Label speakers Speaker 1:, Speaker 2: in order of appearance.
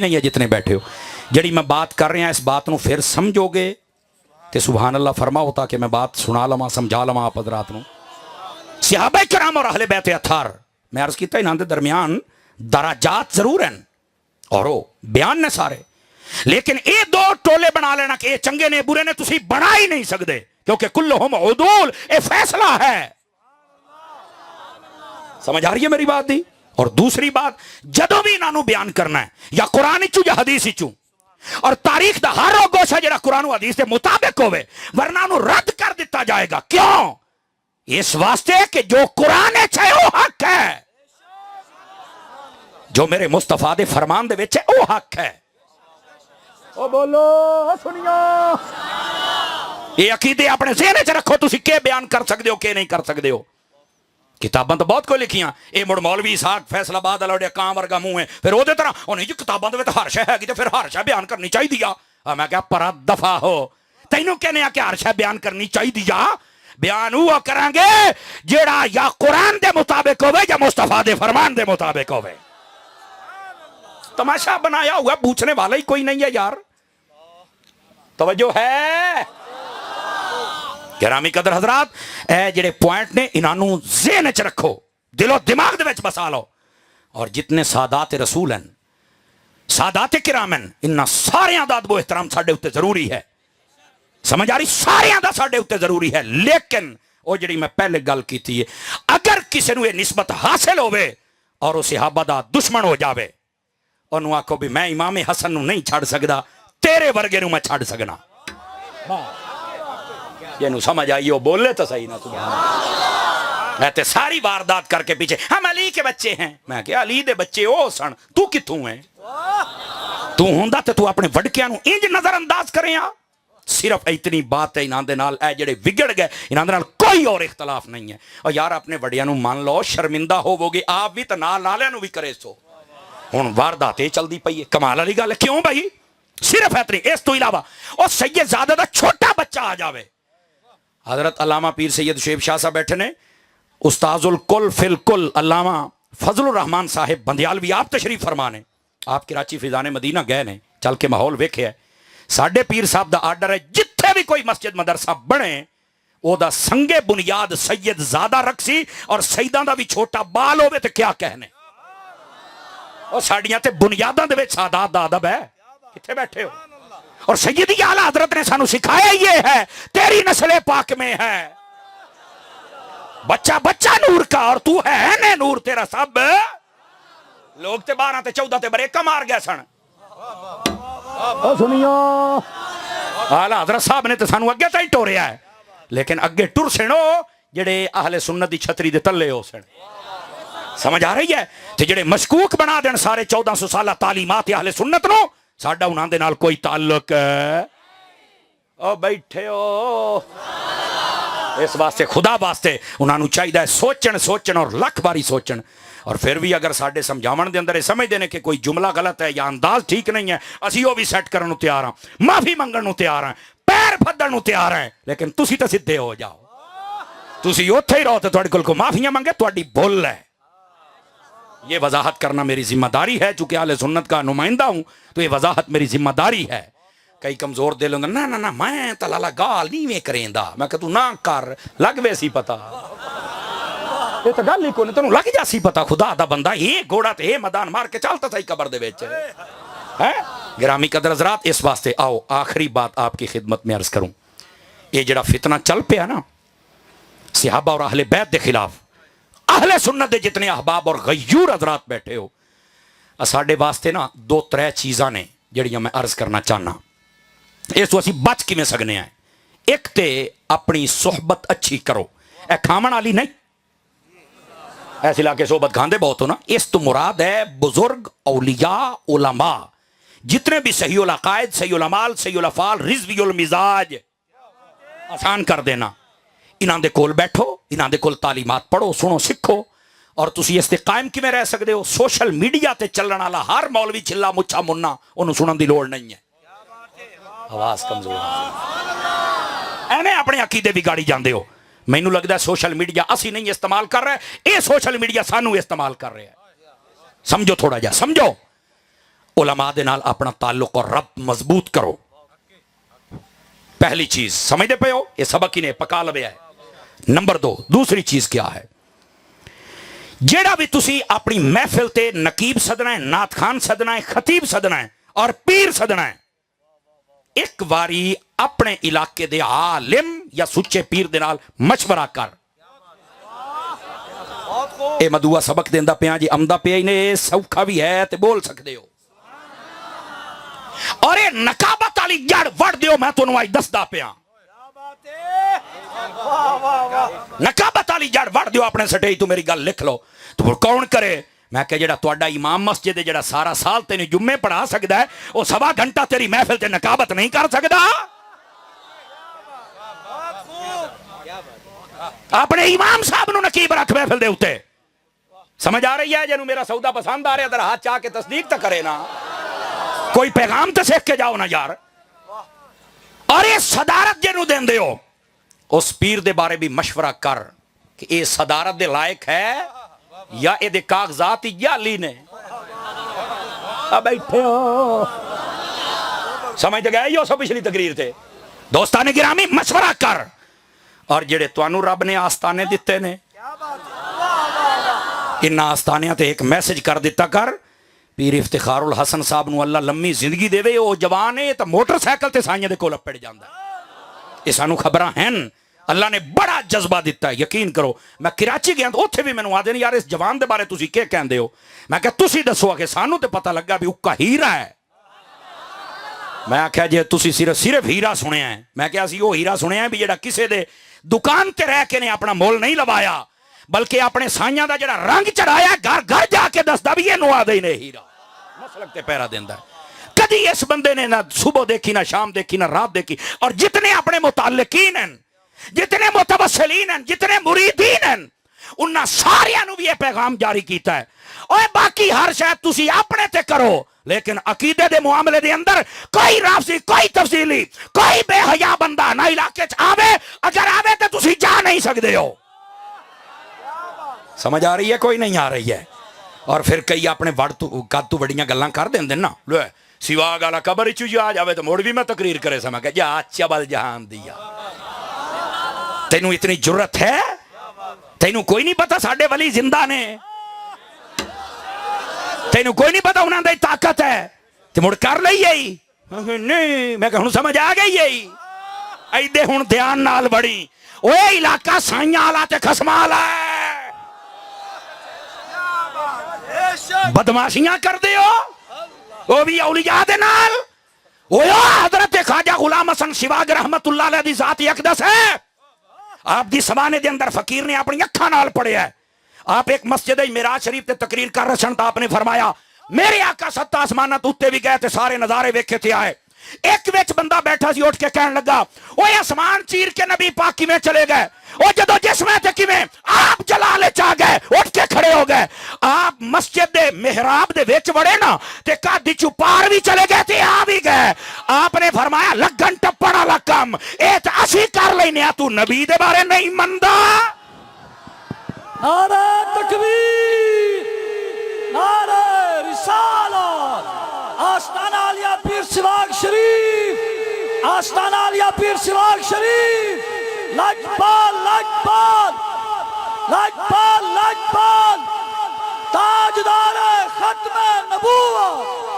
Speaker 1: نہیں ہے جتنے بیٹھے ہو جڑی میں بات کر رہا اس بات نو پھر سمجھو گے تے سبحان اللہ فرماؤ تاکہ میں بات سنا لواں سمجھا لواں آپ حضرات نو. صحابہ کرام اور اہل بیت اطہار میں عرض کیتا انہاں دے درمیان درجات ضرور ہیں اور وہ بیان نے سارے، لیکن اے دو ٹولے بنا لینا کہ اے چنگے نے برے نے تسی بنا ہی نہیں سکدے کیونکہ کلہم عدول، اے فیصلہ ہے. سمجھ آ رہی ہے میری بات دی؟ اور دوسری بات جدوں بھی انہاں نو بیان کرنا ہے یا قرآن چوں یا حدیث چوں اور تاریخ دا ہر گوشہ جڑا قرآن و حدیث دے مطابق ہوئے ورنہ نو رد کر دیتا جائے گا. کیوں؟ اس واسطے کہ جو قرآن ہے وہ حق ہے، جو میرے مصطفیٰ دے فرمان دے وچ ہے وہ حق ہے. او بولو سنیا یہ عقیدے اپنے ذہن وچ رکھو تسی کہ بیان کر سکدے ہو کہ نہیں کر سکدے ہو. کتاباں تو بہت کوئی لکھیاں اے مڑ مولوی اسحاق فیصل آباد والا کام ورگا منہ ہے پھر وہ طرح وہ نہیں جی کتاباں دے ہر شے ہے پھر ہر شے بیان کرنی چاہیے دیا. میں کہا پرا دفع ہو تینوں کہنے کہ ہر شے بیان کرنی چاہیے دیا. بیان وہ کریں گے جیڑا یا قرآن دے مطابق ہوئے یا مصطفیٰ دے فرمان دے مطابق ہوئے. تماشا بنایا ہوا پوچھنے والا ہی کوئی نہیں ہے یار. توجہ ہے گرامی قدر حضرات، اے جڑے پوائنٹ نے انہوں ذہن وچ رکھو، دل و دماغ دے وچ بسا لو. اور جتنے سادات رسول ہیں سادات کرام ہیں انہاں سارے ادب و احترام ساڈے اوتے ضروری ہے. سمجھ آ رہی؟ سارے دا ساڈے اوتے ضروری ہے، لیکن وہ جڑی میں پہلے گل کیتی ہے اگر کسی نو یہ نسبت حاصل ہوئے اور وہ صحابہ دا دشمن ہو جاوے انہوں آکھو بھی میں امام حسن نو نہیں چھڑ سکدا تیرے ورگے نو میں چھڑ سکنا. یہ نو سمجھ آئی ہو بولے تو صحیح نہ سبحان اللہ. میں تے ساری واردات کر کے پیچھے ہم علی کے بچے ہیں. میں کہ علی دے بچے او سن تو کتوں ہیں؟ تو ہوندا تے تو اپنے وڈکیاں نو انج نظر انداز کریں. صرف اتنی بات ہے انہاں دے نال اے جڑے بگڑ گئے انہاں دے نال کوئی اور اختلاف نہیں ہے. اور یار اپنے وڈیاں نو مان لو شرمندہ ہوو گے آپ بھی تے نال نالے نو بھی کرے سو. ہن واردات اے چلدی پئی ہے کمال والی گل کیوں بھائی؟ صرف اتنی. اس تو علاوہ او سید زادہ دا چھوٹا بچہ آ جاوے. حضرت علامہ پیر سید شعیب شاہ صاحب بیٹھے نے، استاذ الکل فی الکل علامہ فضل الرحمان صاحب بندیالوی آپ تشریف فرمانے. آپ کراچی فیضان مدینہ گئے نے، چل کے ماحول ویکھے ہے. ساڈے پیر صاحب دا آرڈر ہے جتھے بھی کوئی مسجد مدرسہ بنے او دا سنگے بنیاد سید زادہ رکھسی اور سیداں دا بھی چھوٹا بال ہوئے تے کیا کہنے. اور ساڑیاں تے بنیاداں دے وچ سادات دا ادب ہے. کتھے بیٹھے ہو؟ اور سیدی اعلیٰ حضرت نے سانو سکھایا یہ ہے تیری نسل پاک میں ہے بچہ بچہ نور کا اور تو ہے نے نور تیرا سب. لوگ تے 12 تے 14 تے بریکا مار گیا سن. سنیو اعلیٰ حضرت صاحب نے تے سانو اگے تے ہی ٹوریا ہے لیکن اگے ٹر سنو جڑے اہل سنت دی چھتری دے تلے ہو سن. سمجھ آ رہی ہے؟ تے جڑے مشکوک بنا دین سارے 1400 سالہ تعلیمات اہل سنت نو ساڈا انہاں دے نال کوئی تعلق او بیٹھے ہو. اس واسطے خدا واسطے انہاں نو چاہیے سوچن اور لکھ باری سوچن. اور پھر بھی اگر ساڈے سمجھاون دے اندر سمجھ دینے کہ کوئی جملہ غلط ہے یا انداز ٹھیک نہیں ہے اسی وہ بھی سیٹ کرن نو تیار ہاں، معافی منگن نو تیار ہاں، پیر پھدن نو تیار ہیں، لیکن تسی تے سیدھے ہو جاؤ. تسی اوتھے ہی رہو تے تہاڈے کول کو معافیاں منگے تہاڈی بھول ہے. یہ وضاحت کرنا میری ذمہ داری ہے چونکہ اہل سنت کا نمائندہ ہوں تو یہ وضاحت میری ذمہ داری ہے. کئی کمزور دل ہوں گے نا نا نا میں تلالا گال نہیں میں کریں دا. میں کہ تو نہ کر لگ ویسی پتا یہ تو گل ہی کوئی نہیں تینوں لگ جاسی پتا. خدا دا بندہ یہ گھوڑا تے یہ میدان مار کے چلتا صحیح قبر دے وچ ہے. گرامی قدر حضرات اس واسطے آؤ آخری بات آپ کی خدمت میں عرض کروں. یہ جڑا فتنہ چل پیا نا صحابہ اور اہل بیت دے خلاف، اہل سنت دے جتنے احباب اور غیور حضرات بیٹھے ہو ساڈے واسطے نا 2-3 چیزاں نے جڑیاں میں عرض کرنا چاہنا. اس تو اسی بچ کی میں سگنے ہیں. ایک تے اپنی صحبت اچھی کرو. اے کھامن والی نہیں، ایسے علاقے صحبت کھاندے بہت ہو نا. اس تو مراد ہے بزرگ اولیاء علماء جتنے بھی صحیح العقائد صحیح العمال صحیح الافعال رضوی المزاج آسان کر دینا. انہاں دے کول بیٹھو، انہاں دے کول تعلیمات پڑھو سنو سکھو. اور تسی اس تے قائم کیویں رہ سکدے ہو؟ سوشل میڈیا تے چلن والا ہر مولوی چلا مچھا منا انہوں سنن دی لوڑ نہیں ہے. آواز کمزور ایویں اپنے عقیدے بگاڑی جاندے ہو. مینوں لگدا ہے سوشل میڈیا اسی نہیں استعمال کر رہے، اے سوشل میڈیا سانو استعمال کر رہے ہیں. سمجھو تھوڑا جا سمجھو. علماء دے نال اپنا تعلق اور ربط مضبوط کرو. پہلی چیز سمجھتے پے ہو, یہ سبق ہی نے پکا لبیا ہے. نمبر 2 دوسری چیز کیا ہے؟ جیڑا بھی تسی اپنی محفل تے نقیب سدنا ہے, نعت خان سدنا ہے, خطیب سدنا ہے اور پیر سدنا ہے, ایک واری اپنے علاقے دے عالم یا سچے پیر دے نال مشورہ کر. اے مدعا سبق دیندا پیاں جی, امدا پیا ہی نے, سوکھا بھی ہے تے بول سکدے ہو. اور اے نقابت والی جڑ وڑ دیو, میں تانوں اج دسدا پیاں. نقابت والی جڑ وڑ دیو اپنے سٹیج تو, میری گل لکھ لو. تو کون کرے؟ میں کہ جڑا تہاڈا امام مسجد ہے, جڑا سارا سال تینوں جمعے پڑھا سکدا ہے, وہ سوا گھنٹہ تیری محفل تے نقابت نہیں کر سکدا. اپنے امام صاحب نو نقیب رکھ محفل دے اوتے. سمجھ آ رہی ہے؟ جنوں میرا سودا پسند آ رہا ہے, ذرا ہاتھ چاہ کے تصدیق تو کرے نا. کوئی پیغام تو سیکھ کے جاؤ نا یار. اور یہ صدارت جنوں دیندے ہو, اس پیر دے بارے بھی مشورہ کر کہ یہ صدارت دے لائق ہے یا یہ دے کاغذات جعلی نے. اب بیٹھے ہو, سمجھ گئے یہ سب پچھلی تقریر تھے. دوستان گرامی مشورہ کر. اور جڑے تانوں رب نے آستانے دیتے نے, ان آستانیاں تے ایک میسج کر دیتا کر, پیر افتخار الحسن صاحب نو اللہ لمبی زندگی دے وے, وہ جوان ہے تو موٹر سائیکل تے سائیں دے کول پڑ جاندا. یہ سانو خبراں ہیں, اللہ نے بڑا جذبہ دیتا ہے, یقین کرو. میں کراچی گیا تو اوتھے بھی مینوں آدے نے, یار اس جوان دے بارے تسی کی کہندے ہو؟ میں کہ تسی دسو کہ سانو تے پتہ لگا بھی اکا ہیرا ہے. میں آخیا جی تسی صرف ہیرا سنیا ہے. میں کہا سی وہ ہیرا سنیا ہے بھی جڑا کسے دے دکان تے رہ کے نے اپنا مول نہیں لوایا, بلکہ اپنے سائیاں دا جڑا رنگ چڑھایا, گھر گھر جا کے دسدا بھی یہ نو آدے ہی نے ہیرا. مسلک تے پیرا دیندا ہے. کدی اس بندے نے نہ صبح دیکھی, نہ شام دیکھی, نہ رات دیکھی. اور جتنے اپنے متعلقین ہیں, جتنے متوسلین ہیں, جتنے مریدین ہیں, انہاں ساریاں نو بھی یہ پیغام جاری کیتا ہے. اور باقی ہر شاید تسی اپنے تے کرو, لیکن عقیدے دے معاملے دے اندر کوئی رافضی, کوئی تفصیلی, کوئی بے حیا بندہ نہ علاقے چ آوے. اگر آوے تے تسی جا نہیں سکدے ہو. سمجھ آ رہی ہے؟ کوئی نہیں آ رہی ہے. اور پھر کئی اپنے وڑ تو قد تو بڑیاں گلاں کر دیندے نا, لو سوا گالا قبر چ آ جاوے تو مڑ بھی میں تقریر کرے سما کہ جا چبل جہان دیا. تینوں اتنی جرت ہے؟ تینوں کوئی نہیں پتا ساڈے ولی زندہ نے؟ تینوں کوئی نہیں پتا انہاں دی طاقت ہے تے مڑ کر لئی یہی؟ نہیں, میں کہ ہن سمجھ آ گئی یہی. ایدے ہن دھیان نال بڑی, اوے علاقہ سائیاں والا تے خصماں والا ہے. بدماشیاں کر دے ہو وہ بھی اولیاء دے نال. وہ حضرت خواجہ غلام حسن شواگ رحمت اللہ علیہ دی ذات اقدس ہے. آپ دی سمانے دے اندر فقیر نے اپنی اکھاں نال پڑھیا ہے. آپ ایک مسجد معراج شریف تے تقریر کر رہے سن تو آپ نے فرمایا میرے آقا 7 آسماناں تے اوتے بھی گئے تے سارے نظارے ویکھے تے آئے. ایک وچ بندہ بیٹھا سی, اٹھ کے کہن لگا اوے آسمان چیر کے نبی پاک کیویں چلے گئے؟ او جدو جسم تے کیویں آپ جلالے چ آ گئے, اٹھ کے کھڑے ہو گئے. آپ مسجد دے محراب دے وچ وڑے نا تے قد چ پار بھی چلے گئے تے آ بھی گئے. آپ نے فرمایا لگن ٹپڑ والا کم اے تے اسی کر لینے, تو نبی دے بارے نہیں مندا.
Speaker 2: نعرہ تکبیر, نعرہ رسالت. آستانہ عالیہ پیر سواگ شریف, آستانہ عالیہ پیر سواگ شریف. لجپال لجپال لجپال لجپال, تاجدار ختم نبوت.